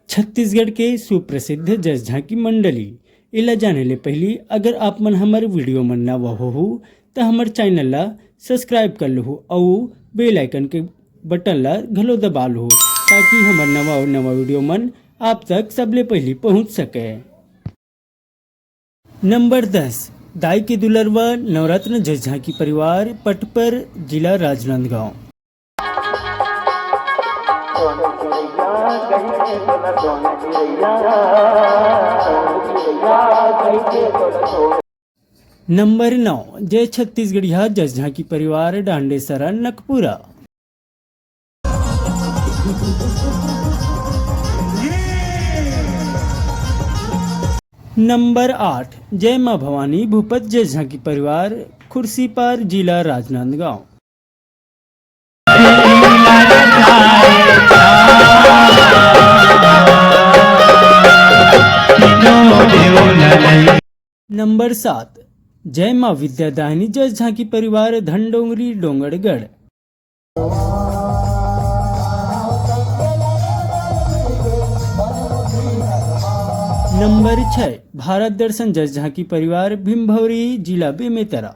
छत्तीसगढ़ के सुप्रसिद्ध जस झांकी मंडली इला जाने ले पहली अगर आप मन हमारे वीडियो मन नवा हो तो हमारे चैनल ला सब्सक्राइब कर लो और बेल आइकन के बटन ला घलो दबा लो ताकि हमारे नवा वीडियो मन आप तक सबले पहली पहुंच सके। नंबर 10 दाई के दुलरवा नवरत्न जस झांकी परिवार पटपर जिला राजनांदगांव। नंबर 9 जय छत्तीसगढ़िया जस झांकी परिवार डांडेसरा नकपुरा। नंबर 8 जय मां भवानी भूपत जस झांकी परिवार खुर्सीपार जिला राजनांदगांव। नंबर 7 जय मां विद्यादायनी जस झांकी परिवार धनडोंगरी डोंगरगढ़। नंबर 6 भारत दर्शन जस झांकी परिवार भीमभौरी जिला बेमेतरा।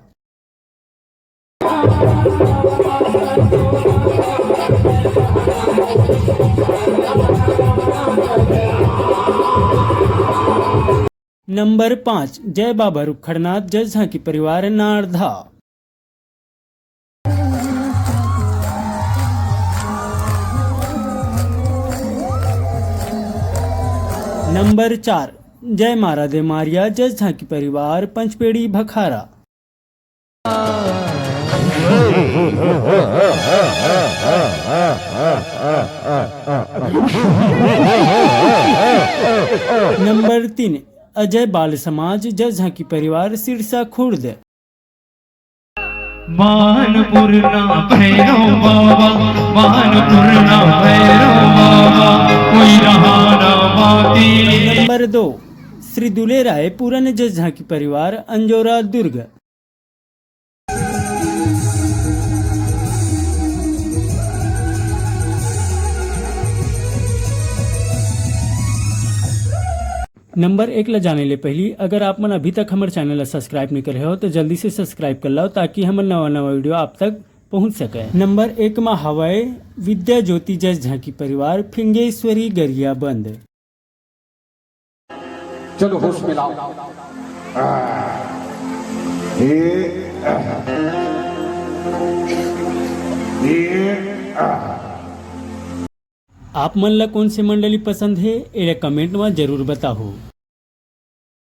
नंबर 5 जय बाबा रुखड़नाथ जस झांकी परिवार नारधा। नंबर 4 जय मारा दे मारिया जस झांकी परिवार पंचपेड़ी भखारा। नंबर 3 अजय बाल समाज जस झांकी परिवार सिरसा खुर्द। मानपुरना भैरव बाबा, मानपुरना भैरव बाबा, कोई रहा ना बाकी। नंबर 2 श्री दुले राय पूरन जस झांकी परिवार अंजोरा दुर्ग। नंबर 1 ला जाने ले पहली अगर आप मन अभी तक हमारे चैनल ला सब्सक्राइब नहीं करे हो तो जल्दी से सब्सक्राइब कर लो ताकि हमारे नवा वीडियो आप तक पहुंच सके। नंबर 1 में हवाए विद्या ज्योति जस झांकी परिवार फिंगेश्वरी गरिया बंद। चलो होश में लाओ। आप मन ला कौन से मंडली पसंद है ये कमेंट में जरूर बताओ।